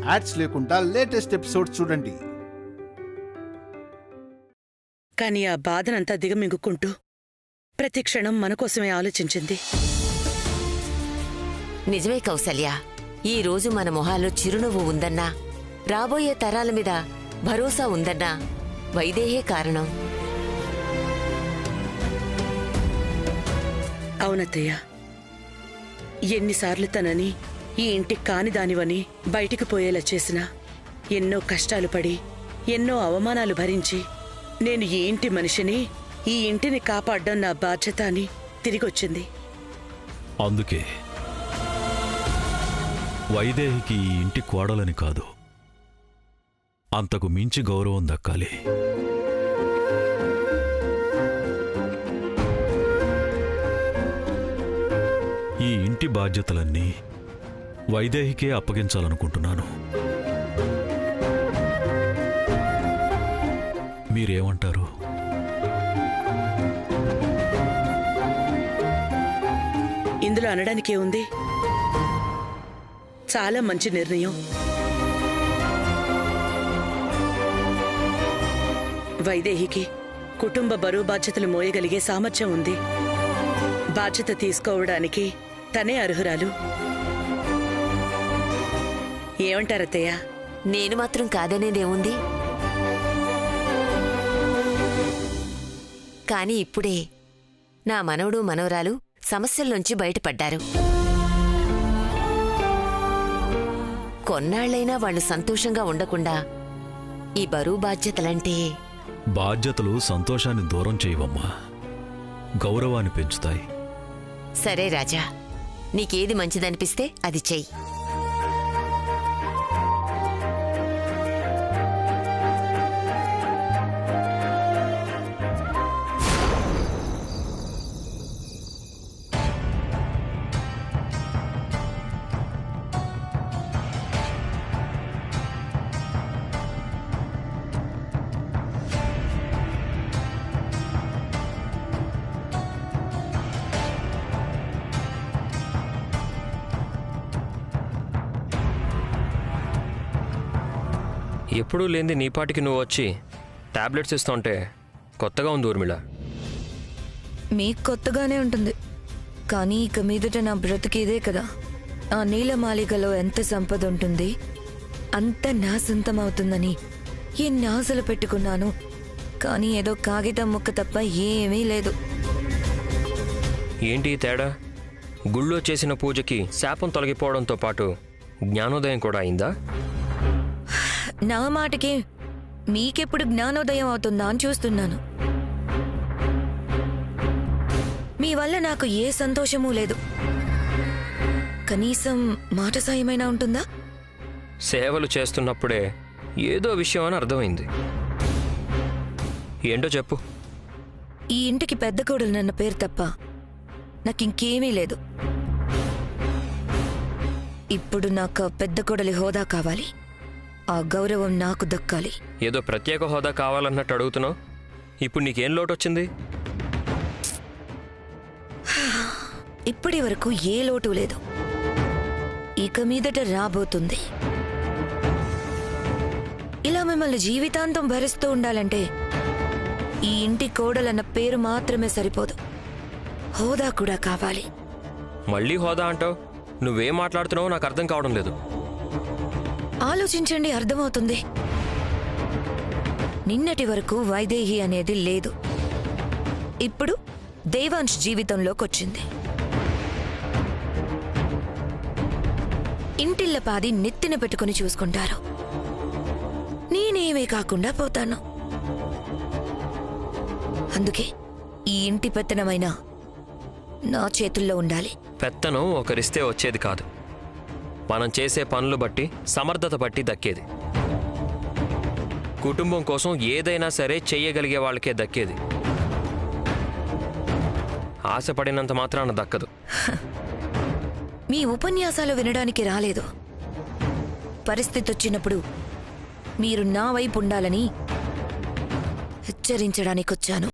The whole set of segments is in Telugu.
యాడ్స్ లేకుండా లేటెస్ట్ ఎపిసోడ్స్ చూడండి. కాని ఆ బాధనంతా దిగమింగుకుంటూ ప్రతి క్షణం మనకోసమే ఆలోచించింది. నిజమే కౌసల్య, ఈ రోజు మన మొహాల్లో చిరునవ్వు ఉందన్నా, రాబోయే తరాల మీద భరోసా ఉందన్నా వైదేహే కారణం. అవునత్తయ్య, ఎన్నిసార్లు తనని ఈ ఇంటికి కానిదానివని బయటికి పోయేలా చేసినా, ఎన్నో కష్టాలు పడి ఎన్నో అవమానాలు భరించి నేను ఈ ఇంటి మనిషిని, ఈ ఇంటిని కాపాడ్డం నా బాధ్యత అని తిరిగొచ్చింది. అందుకే వైదేహికి ఈ ఇంటి కోడలని కాదు, అంతకు మించి గౌరవం దక్కాలి. ఈ ఇంటి బాధ్యతలన్నీ వైదేహికే అప్పగించాలనుకుంటున్నాను. మీరేమంటారు? ఇందులో అనడానికే ఉంది. చాలా మంచి నిర్ణయం. వైదేహికి కుటుంబ బరువు బాధ్యతలు మోయగలిగే సామర్థ్యం ఉంది. బాధ్యత తీసుకోవడానికి తనే అర్హురాలు. ఏమంటారత్తయ్య? నేను మాత్రం కాదనేదేముంది. కాని ఇప్పుడే నా మనవడు మనవరాలు సమస్యల్లోంచి బయటపడ్డారు. కొన్నాళ్లైనా వాళ్ళు సంతోషంగా ఉండకుండా ఈ బరువు బాధ్యతలంటే... బాధ్యతలు సంతోషాన్ని దూరం చేయవమ్మా, గౌరవాన్ని పెంచుతాయి. సరే రాజా, నీకేది మంచిదనిపిస్తే అది చెయ్యి. ఎప్పుడూ లేని నీపాటికి నువ్వు వచ్చి టాబ్లెట్స్ ఇస్తుంటే కొత్తగా ఉంది ఊర్మిళ. మీకు కొత్తగానే ఉంటుంది, కానీ ఇక మీదట నా బ్రతికిదే కదా. ఆ నీలమాలికలో ఎంత సంపద ఉంటుంది, అంత నా సొంతం అవుతుందని ఎన్ని ఆశలు పెట్టుకున్నాను. కానీ ఏదో కాగితం ముక్క తప్ప ఏమీ లేదు. ఏంటి తేడా? గుళ్ళో చేసిన పూజకి శాపం తొలగిపోవడంతో పాటు జ్ఞానోదయం కూడా అయిందా? నా మాటకి మీకెప్పుడు జ్ఞానోదయం అవుతుందా అని చూస్తున్నాను. మీ వల్ల నాకు ఏ సంతోషమూ లేదు. కనీసం మాట సాయమైనా ఉంటుందా? సేవలు చేస్తున్నప్పుడే ఏదో విషయం అని అర్థమైంది. ఏంటో చెప్పు. ఈ ఇంటికి పెద్ద కోడలు నన్న పేరు తప్ప నాకింకేమీ లేదు. ఇప్పుడు నాకు పెద్ద కోడలి హోదా కావాలి. ఆ గౌరవం నాకు దక్కాలి. ఏదో ప్రత్యేక హోదా కావాలన్నట్టు అడుగుతున్నావు. ఇప్పుడు నీకేం లోటు వచ్చింది? ఇప్పటి వరకు ఏ లోటు లేదు, ఇక మీదట రాబోతుంది. ఇలా మిమ్మల్ని జీవితాంతం భరిస్తూ ఉండాలంటే ఈ ఇంటి కోడలన్న పేరు మాత్రమే సరిపోదు, హోదా కూడా కావాలి. మళ్ళీ హోదా అంటావు? నువ్వేం మాట్లాడుతున్నావో నాకు అర్థం కావడం లేదు. ఆలోచించండి, అర్థమవుతుంది. నిన్నటి వరకు వైదేహి అనేది లేదు, ఇప్పుడు దేవాంశ్ జీవితంలోకొచ్చింది. ఇంటిల్లపాది నెత్తిన పెట్టుకుని చూసుకుంటారు. నేనేమీ కాకుండా పోతాను. అందుకే ఈ ఇంటి పెత్తనమైన నా చేతుల్లో ఉండాలి. పెత్తనం ఒకరిస్తే వచ్చేది కాదు, మనం చేసే పనులు బట్టి, సమర్థత బట్టి దక్కేది. కుటుంబం కోసం ఏదైనా సరే చెయ్యగలిగే వాళ్ళకే దక్కేది. ఆశపడినంత మాత్రాన దక్కదు. మీ ఉపన్యాసాలు వినడానికి రాలేదు. పరిస్థితి వచ్చినప్పుడు మీరు నా వైపు ఉండాలని హెచ్చరించడానికొచ్చాను.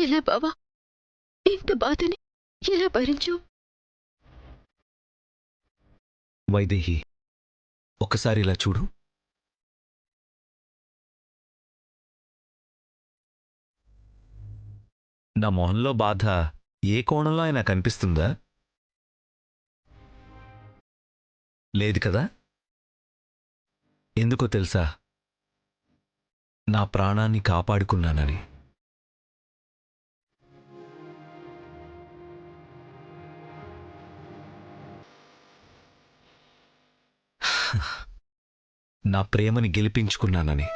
ఎలా బావా, ఇంత బాధని ఎలా భరించు? వైదేహి, ఒకసారి ఇలా చూడు. నా మొహంలో బాధ ఏ కోణంలో అయినా కనిపిస్తుందా? లేదు కదా? ఎందుకో తెలుసా? నా ప్రాణాన్ని కాపాడుకున్నానని. నా ప్రేమని గెలిపించుకున్నానని.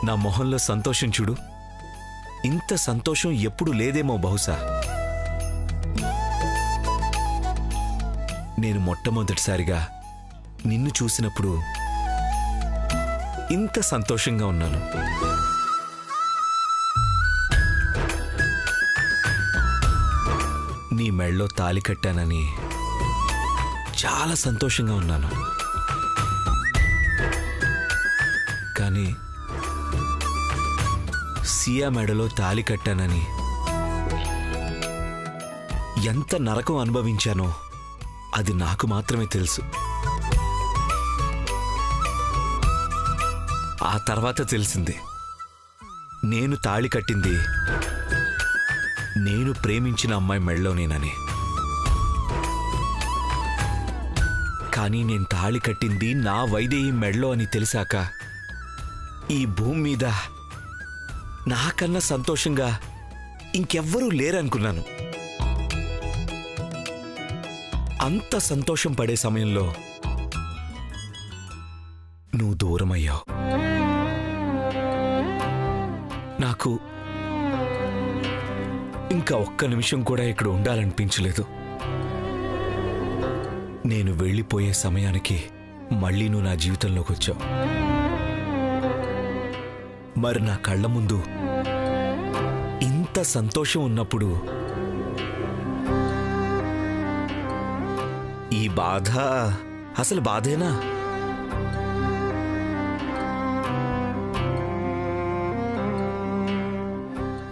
నా మొహంలో సంతోషం చూడు. ఇంత సంతోషం ఎప్పుడు లేదేమో బహుశా. నేను మొట్టమొదటిసారిగా నిన్ను చూసినప్పుడు ఇంత సంతోషంగా ఉన్నాను. నీ మెళ్ళో తాళి కట్టానని చాలా సంతోషంగా ఉన్నాను. కానీ సియా మెడలో తాళి కట్టానని ఎంత నరకం అనుభవించానో అది నాకు మాత్రమే తెలుసు. ఆ తర్వాత తెలిసింది, నేను తాళి కట్టింది నేను ప్రేమించిన అమ్మాయి మెళ్ళోనేనని. కానీ నేను తాళి కట్టింది నా వైదేహి మెళ్ళో అని తెలిసాక ఈ భూమి మీద నాకన్నా సంతోషంగా ఇంకెవ్వరూ లేరనుకున్నాను. అంత సంతోషం పడే సమయంలో నువ్వు దూరమయ్యావు. నాకు ఇంకా ఒక్క నిమిషం కూడా ఇక్కడ ఉండాలనిపించలేదు. నేను వెళ్ళిపోయే సమయానికి మళ్ళీ నువ్వు నా జీవితంలోకి వచ్చావు. మరి నా కళ్ళ ముందు ఇంత సంతోషం ఉన్నప్పుడు ఈ బాధ అసలు బాధేనా?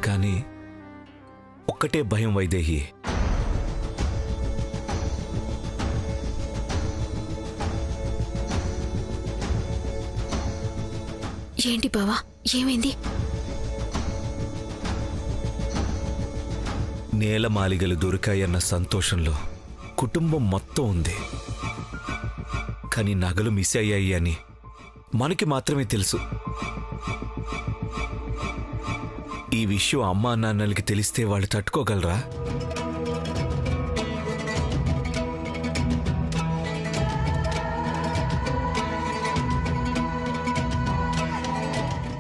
కానీ ఒక్కటే భయం వైదేహి. ఏంటి బావా, ఏమైంది? నేలమాలిగలు దొరికాయన్న సంతోషంలో కుటుంబం మొత్తం ఉంది. కానీ నగలు మిస్ అయ్యాయి అని మనకి మాత్రమే తెలుసు. ఈ విషయం అమ్మా నాన్నలకి తెలిస్తే వాళ్ళు తట్టుకోగలరా?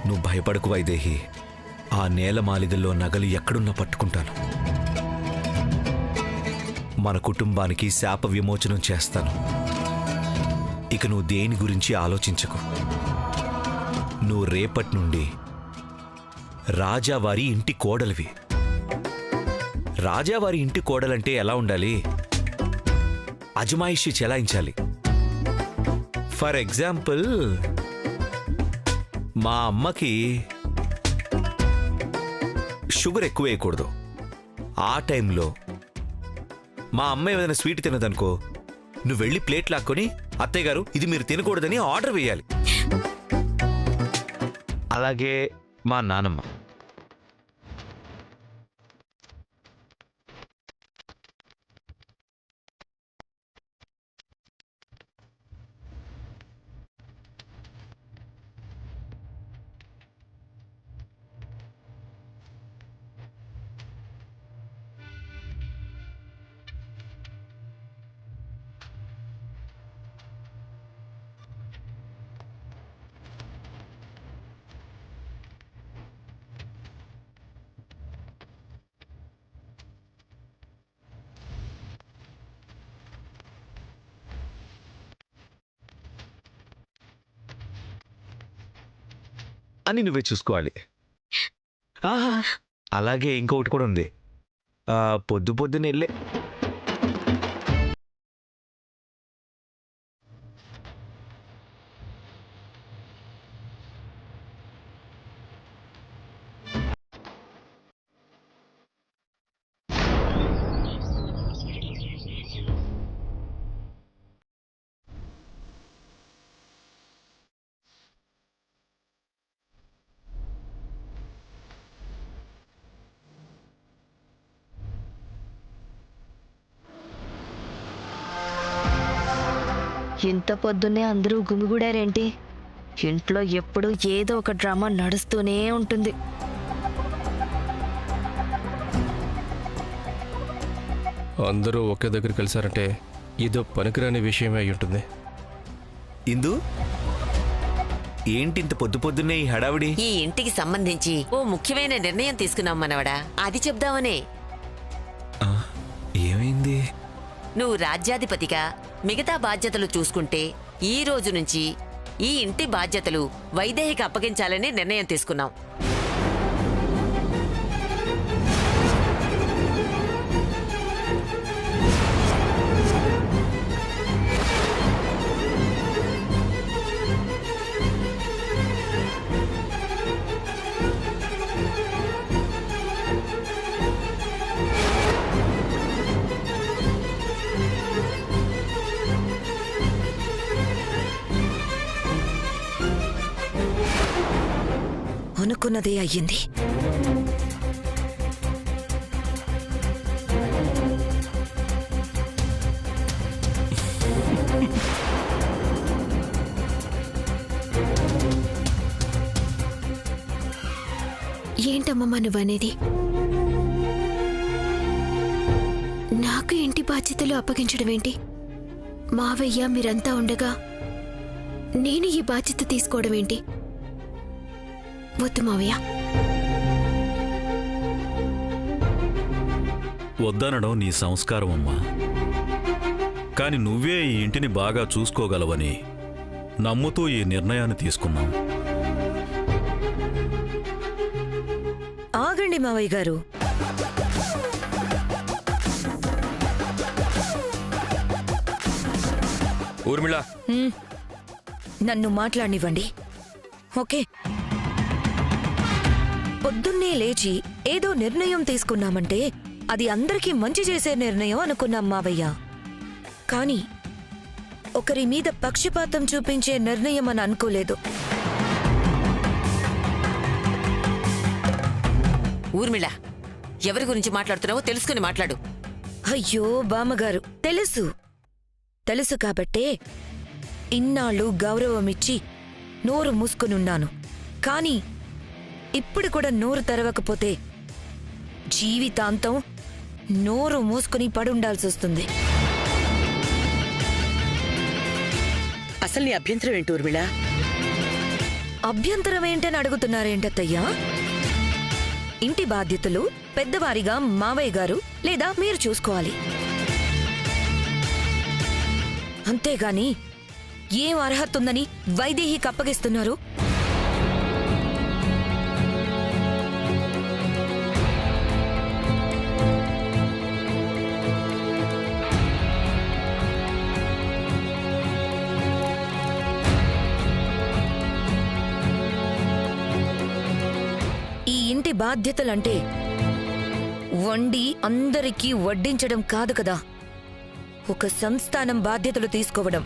నువ్వు భయపడకు వైదేహి. ఆ నేలమాలిగల్లో నగలు ఎక్కడున్నా పట్టుకుంటాను. మన కుటుంబానికి శాప విమోచనం చేస్తాను. ఇక నువ్వు దేని గురించి ఆలోచించకు. నువ్వు రేపటి నుండి రాజావారి ఇంటి కోడలివి. రాజావారి ఇంటి కోడలంటే ఎలా ఉండాలి? అజమాయిషి చెలాయించాలి. ఫర్ ఎగ్జాంపుల్, మా అమ్మకి షుగర్ ఎక్కువ వేయకూడదు. ఆ టైంలో మా అమ్మ ఏదైనా స్వీట్ తినదనుకో, నువ్వు వెళ్ళి ప్లేట్ లాక్కొని అత్తయ్య గారు ఇది మీరు తినకూడదని ఆర్డర్ వేయాలి. అలాగే మా నానమ్మ. అని నువ్వే చూసుకోవాలి. అలాగే ఇంకొకటి కూడా ఉంది. పొద్దున్నే వెళ్ళే ఇంత పొద్దున్నే అందరూ గుమిగూడారేంటి? ఇంట్లో ఎప్పుడూ ఏదో ఒక డ్రామా నడుస్తూనే ఉంటుంది. అందరూ ఒకే దగ్గర కలిసారంటే ఇదో పనికిరాని విషయమే అయి ఉంటుంది. ఇందు ఏంటి ఇంత పొద్దు పొద్దున్నే ఈ హడావిడి? ఈ ఇంటికి సంబంధించి ఓ ముఖ్యమైన నిర్ణయం తీసుకున్నాం మనవడా. అది చెప్దామనే. ఆ, ఏమైంది? నువ్వు రాజ్యాధిపతిగా మిగతా బాధ్యతలు చూసుకుంటే ఈ రోజు నుంచి ఈ ఇంటి బాధ్యతలు వైదేహికి అప్పగించాలని నిర్ణయం తీసుకున్నాం. అనుకున్నదే అయ్యింది. ఏంటమ్మమ్మ నువ్వనేది? నాకు ఇంటి బాధ్యతలు అప్పగించడం ఏంటి? మావయ్య మీరంతా ఉండగా నేను ఈ బాధ్యత తీసుకోవడం ఏంటి? వద్దు మావయ్య. వద్దనడం నీ సంస్కారం అమ్మా. కాని నువ్వే ఈ ఇంటిని బాగా చూసుకోగలవని నమ్ముతూ ఈ నిర్ణయాన్ని తీసుకున్నాం. ఆగండి మావయ్య గారు. ఊర్మిళ, నన్ను మాట్లాడనివ్వండి. ఓకే, పొద్దున్నే లేచి ఏదో నిర్ణయం తీసుకున్నామంటే అది అందరికీ మంచి చేసే నిర్ణయం అనుకున్నాం మావయ్య. కానీ ఒకరి మీద పక్షపాతం చూపించే నిర్ణయం అని అనుకోలేదు. ఊర్మిళ, ఎవరి గురించి మాట్లాడుతున్నావో తెలుసుకుని మాట్లాడు. అయ్యో బామ్మగారు, తెలుసు కాబట్టే ఇన్నాళ్ళు గౌరవమిచ్చి నోరు మూసుకునున్నాను. కాని ఇప్పుడు కూడా నోరు తెరవకపోతే జీవితాంతం నోరు మూసుకుని పడుండాల్సొస్తుంది. అసలు నీ అభ్యంతరం ఏంటి ఊర్మిళ? అభ్యంతరం ఏంటని అడుగుతున్నారేంటత్తయ్యా? ఇంటి బాధ్యతలు పెద్దవారిగా మావయ్య గారు లేదా మీరు చూసుకోవాలి. అంతేగాని ఏం అర్హత ఉందని వైదేహికి అప్పగిస్తున్నారు? ఈ ఇంటి బాధ్యతలంటే వండి అందరికీ వడ్డించడం కాదు కదా. ఒక సంస్థానం బాధ్యతలు తీసుకోవడం,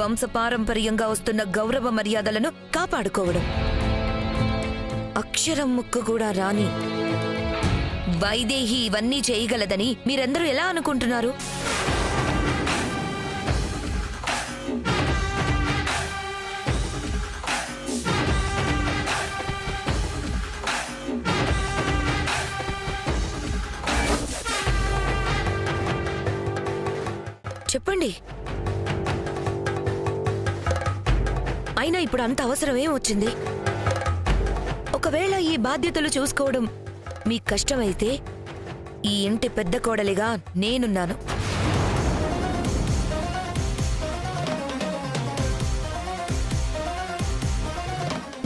వంశపారంపర్యంగా వస్తున్న గౌరవ మర్యాదలను కాపాడుకోవడం. అక్షరం ముక్క కూడా రాని వైదేహి ఇవన్నీ చేయగలదని మీరందరూ ఎలా అనుకుంటున్నారు? చెప్పండి. అయినా ఇప్పుడు అంత అవసరమేం వచ్చింది? ఒకవేళ ఈ బాధ్యతలు చూసుకోవడం మీ కష్టమైతే ఈ ఇంటి పెద్ద కోడలిగా నేనున్నాను.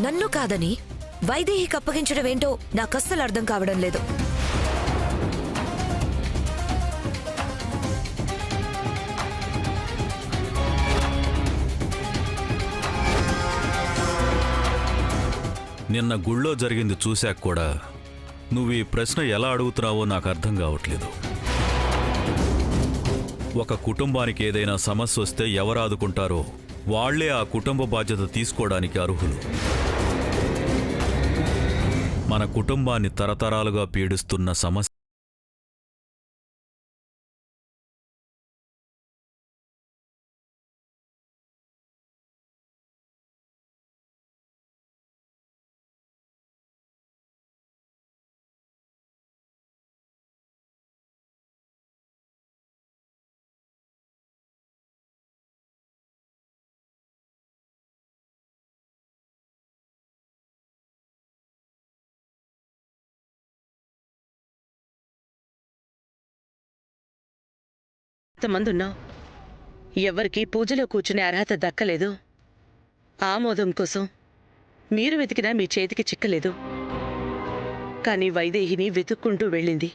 నన్ను కాదని వైదేహికి అప్పగించడం ఏంటో నాకస్సలు అర్థం కావడం లేదు. నిన్న గుళ్ళో జరిగింది చూశాక కూడా నువ్వు ఈ ప్రశ్న ఎలా అడుగుతున్నావో నాకు అర్థం కావట్లేదు. ఒక కుటుంబానికి ఏదైనా సమస్య వస్తే ఎవరు ఆదుకుంటారో వాళ్లే ఆ కుటుంబ బాధ్యత తీసుకోవడానికి అర్హులు. మన కుటుంబాన్ని తరతరాలుగా పీడిస్తున్న సమస్య ఎంతమంది ఉన్నావు, ఎవరికి పూజలో కూర్చునే అర్హత దక్కలేదు. ఆమోదం కోసం మీరు వెతికినా మీ చేతికి చిక్కలేదు. కానీ వైదేహిని వెతుక్కుంటూ వెళ్ళింది.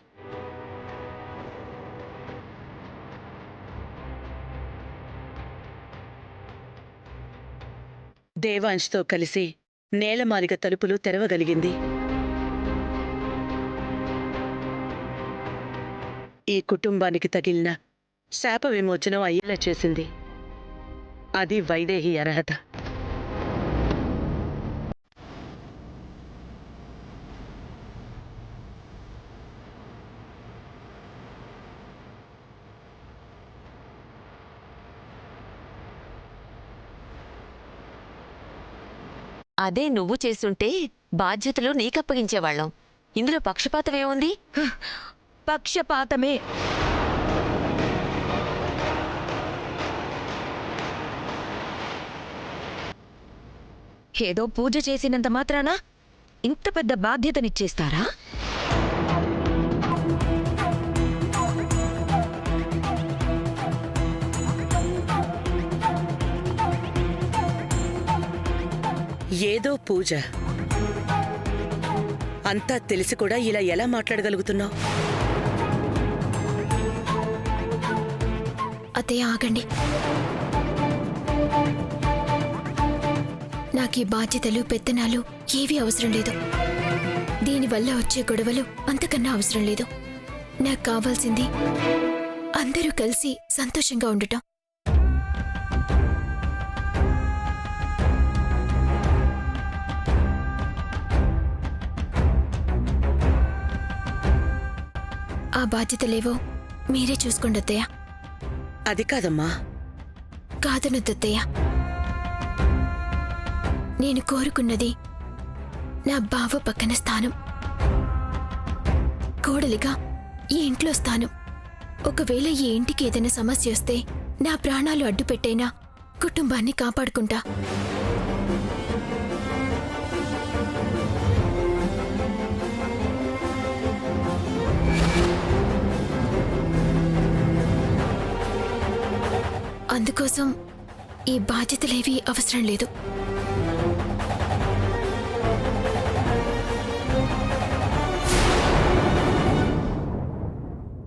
దేవాంష్తో కలిసి నేలమాలిగ తలుపులు తెరవగలిగింది. ఈ కుటుంబానికి తగిలిన శాప విమోచనం అయ్యేలా చేసింది. అది వైదేహి అర్హత. అదే నువ్వు చేస్తుంటే బాధ్యతలు నీకప్పగించేవాళ్ళం. ఇందులో పక్షపాతమేముంది? పక్షపాతమే. ఏదో పూజ చేసినంత మాత్రాన ఇంత పెద్ద బాధ్యతనిచ్చేస్తారా? ఏదో పూజ అంతా తెలిసి కూడా ఇలా ఎలా మాట్లాడగలుగుతున్నావు? అత్తయ్య ఆగండి. నాకీ బాధ్యతలు పెత్తనాలు ఏవీ అవసరం లేదు. దీనివల్ల వచ్చే గొడవలు అంతకన్నా అవసరం లేదు. నాకు కావాల్సింది అందరూ కలిసి సంతోషంగా ఉండటం. ఆ బాధ్యతలేవో మీరే చూసుకోండి అత్తయ్య. అది కాదమ్మా. కాదనొద్దత్తయ్య. నేను కోరుకున్నది నా బావ పక్కన స్థానం, కోడలిగా ఈ ఇంట్లో స్థానం. ఒకవేళ ఈ ఇంటికి ఏదైనా సమస్య వస్తే నా ప్రాణాలు అడ్డుపెట్టైనా కుటుంబాన్ని కాపాడుకుంటా. అందుకోసం ఈ బాధ్యతలేవీ అవసరం లేదు.